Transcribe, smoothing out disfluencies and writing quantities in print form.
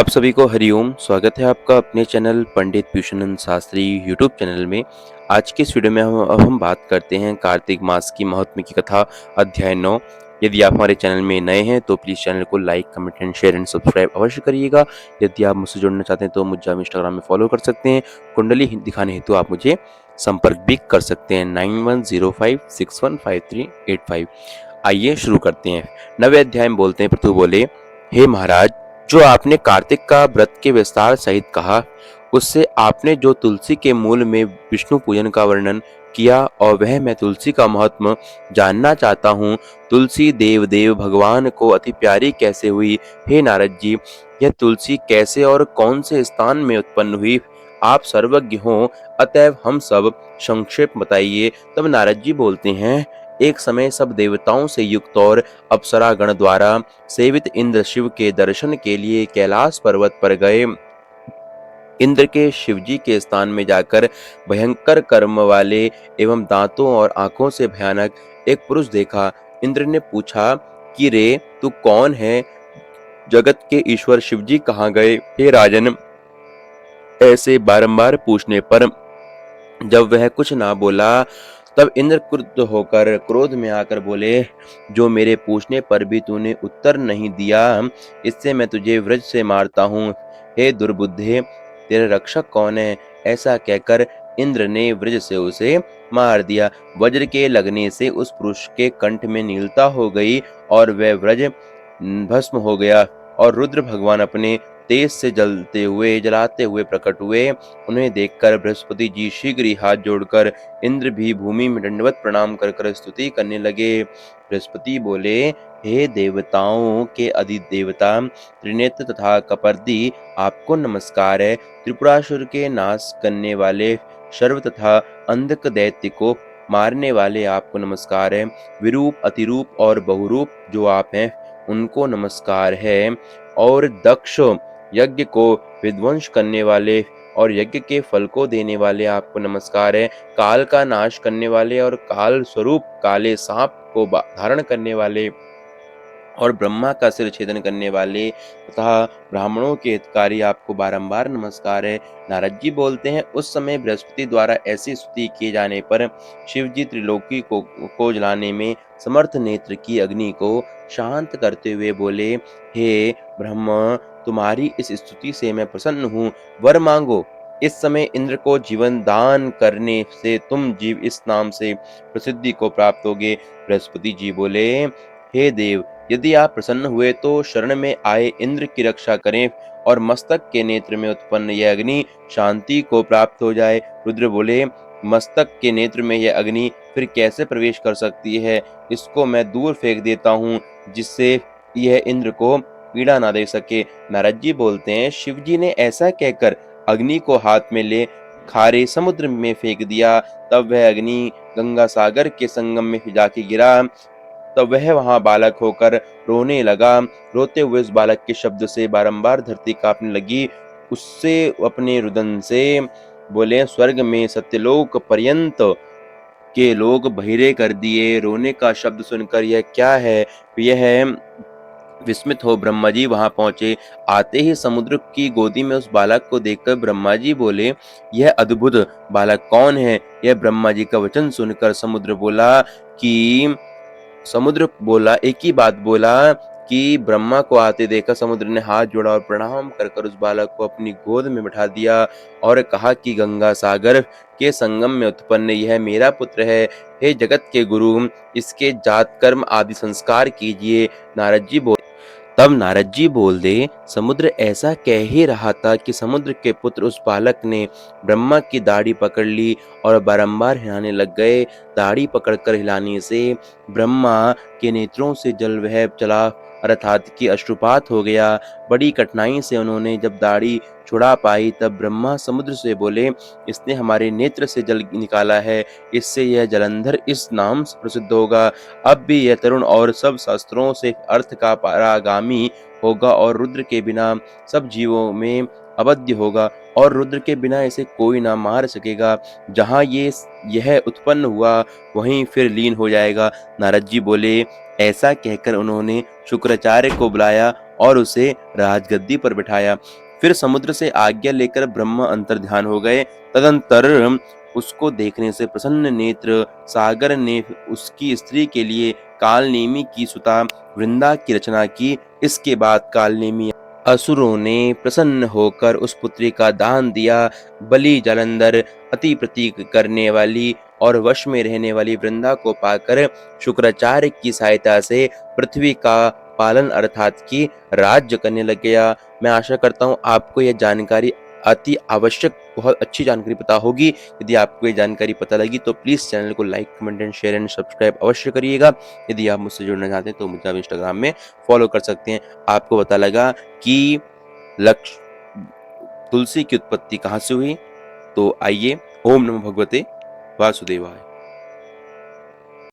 आप सभी को हरिओम। स्वागत है आपका अपने चैनल पंडित भूषणानंद शास्त्री यूट्यूब चैनल में। आज के इस वीडियो में हम बात करते हैं कार्तिक मास की महात्म्य की कथा अध्याय 9। यदि आप हमारे चैनल में नए हैं तो प्लीज़ चैनल को like, comment and share and subscribe अवश्य करिएगा। यदि आप मुझसे जुड़ना चाहते हैं तो मुझे आप इंस्टाग्राम में फॉलो कर सकते हैं। कुंडली दिखाने हेतु आप मुझे संपर्क भी कर सकते हैं 9105615385। आइए शुरू करते हैं। नवे अध्याय में बोलते हैं, पृथु बोले, हे महाराज, जो आपने कार्तिक का व्रत के विस्तार सहित कहा, उससे आपने जो तुलसी के मूल में विष्णु पूजन का वर्णन किया और वह मैं तुलसी का महत्व जानना चाहता हूँ। तुलसी देव भगवान को अति प्यारी कैसे हुई? हे नारद जी, यह तुलसी कैसे और कौन से स्थान में उत्पन्न हुई? आप सर्वज्ञ हो, अतएव हम सब संक्षेप बताइए। तब नारद जी बोलते हैं, एक समय सब देवताओं से युक्त और अप्सरा गण द्वारा सेवित इंद्र शिव के दर्शन के लिए कैलाश पर्वत पर गए। इंद्र के शिवजी के स्थान में जाकर भयंकर कर्म वाले एवं दांतों और आंखों से भयानक एक पुरुष देखा। इंद्र ने पूछा कि रे, तू कौन है? जगत के ईश्वर शिवजी कहाँ गए? हे राजन, ऐसे बारंबार पूछने पर जब वह कुछ ना बोला, तब इंद्र क्रुद्ध होकर क्रोध में आकर बोले, जो मेरे पूछने पर भी तूने उत्तर नहीं दिया, इससे मैं तुझे वज्र से मारता हूँ। हे दुर्बुद्धे, तेरा रक्षक कौन है? ऐसा कहकर इंद्र ने वज्र से उसे मार दिया। वज्र के लगने से उस पुरुष के कंठ में नीलता हो गई और वह वज्र भस्म हो गया। और रुद्र भगवान अपने तेज से जलाते हुए प्रकट हुए। उन्हें देखकर बृहस्पति जी शीघ्र ही हाथ जोड़कर इंद्र भी भूमि में दंडवत प्रणाम कर स्तुति करने लगे। बृहस्पति बोले, हे देवताओं के अधिदेवता त्रिनेत्र तथा कपर्दी, आपको नमस्कार है। त्रिपुरासुर के नाश करने वाले शर्व तथा अंधक दैत्य को मारने वाले आपको नमस्कार है। विरूप, अतिरूप और बहुरूप जो आप हैं, उनको नमस्कार है। और दक्ष यज्ञ को विध्वंस करने वाले और यज्ञ के फल को देने वाले आपको नमस्कार है। काल का नाश करने वाले और काल स्वरूप काले सांप को धारण करने वाले और ब्रह्मा का सिर छेदन करने वाले तथा ब्राह्मणों के हितकारी आपको बारंबार नमस्कार है। नारद जी बोलते हैं, उस समय बृहस्पति द्वारा ऐसी स्तुति किए जाने पर शिवजी त्रिलोकी को जलाने में समर्थ नेत्र की अग्नि को शांत करते हुए बोले, हे ब्रह्म, तुम्हारी इस स्तुति से मैं प्रसन्न हूँ, वर मांगो। इस समय इंद्र को जीवन दान करने से तुम जीव इस नाम से प्रसिद्धि को प्राप्त होगे। बृहस्पति जी बोले, हे देव, यदि आप प्रसन्न हुए तो शरण में आए इंद्र की रक्षा करें और मस्तक के नेत्र में उत्पन्न यह अग्नि शांति को प्राप्त हो जाए। रुद्र बोले, मस्तक के नेत्र में यह अग्नि फिर कैसे प्रवेश कर सकती है? इसको मैं दूर फेंक देता हूँ, जिससे यह इंद्र को पीड़ा ना दे सके। नारद जी बोलते हैं, शिवजी ने ऐसा कहकर अग्नि को हाथ में ले खारे समुद्र में फेंक दिया। तब वह अग्नि गंगा सागर के संगम में जाके गिरा। तब वह वहां बालक होकर रोने लगा। रोते हुए उस बालक के शब्द से बारंबार धरती कांपने लगी। उससे अपने रुदन से बोले, स्वर्ग में सत्यलोक पर्यंत के लोग बहिरे कर दिए। रोने का शब्द सुनकर यह क्या है? यह विस्मित हो ब्रह्मा जी वहां पहुंचे। आते ही समुद्र की गोदी में उस बालक को देखकर ब्रह्मा जी बोले, यह अद्भुत बालक कौन है? यह ब्रह्मा जी का वचन सुनकर समुद्र बोला, एक ही बात बोला कि ब्रह्मा को आते देखकर समुद्र ने हाथ जोड़ा और प्रणाम कर उस बालक को अपनी गोद में बिठा दिया और कहा कि गंगा सागर के संगम में उत्पन्न यह मेरा पुत्र है। हे जगत के गुरु, इसके जात कर्म आदि संस्कार कीजिए। तब नारद जी बोल दे, समुद्र ऐसा कह ही रहा था कि समुद्र के पुत्र उस बालक ने ब्रह्मा की दाढ़ी पकड़ ली और बारंबार हिलाने लग गए। दाढ़ी पकड़कर हिलाने से ब्रह्मा के नेत्रों से जल बह चला, अर्थात कि अश्रुपात हो गया। बड़ी कठिनाई से उन्होंने जब दाढ़ी छुड़ा पाई, तब ब्रह्मा समुद्र से बोले, इसने हमारे नेत्र से जल निकाला है, इससे यह जलंधर इस नाम से प्रसिद्ध होगा। अब भी यह तरुण और सब शास्त्रों से अर्थ का परागामी होगा और रुद्र के बिना सब जीवों में अवध्य होगा और रुद्र के बिना इसे कोई ना मार सकेगा। जहाँ यह उत्पन्न हुआ वहीं फिर लीन हो जाएगा। नारद जी बोले, ऐसा कहकर उन्होंने शुक्राचार्य को बुलाया और उसे राजगद्दी पर बिठाया। फिर समुद्र से आज्ञा लेकर ब्रह्मा अंतर्ध्यान हो गए। तदंतर उसको देखने से प्रसन्न नेत्र सागर ने उसकी स्त्री के लिए कालनेमी की सुता वृंदा की रचना की। इसके बाद कालनेमी असुरों ने प्रसन्न होकर उस पुत्री का दान दिया। बलि जालंधर अति प्रतीक करने वाली और वश में रहने वाली वृंदा को पाकर शुक्राचार्य की सहायता से पृथ्वी का पालन अर्थात कि राज्य करने लग गया। मैं आशा करता हूँ आपको यह जानकारी अति आवश्यक बहुत अच्छी जानकारी पता होगी। यदि आपको ये जानकारी पता लगी तो प्लीज़ चैनल को like comment and share and subscribe अवश्य करिएगा। यदि आप मुझसे जुड़ना चाहते हैं तो मुझे आप इंस्टाग्राम में फॉलो कर सकते हैं। आपको पता लगा कि लक्ष्य तुलसी की उत्पत्ति कहाँ से हुई, तो आइए ओम नमो भगवते वासुदेवाय।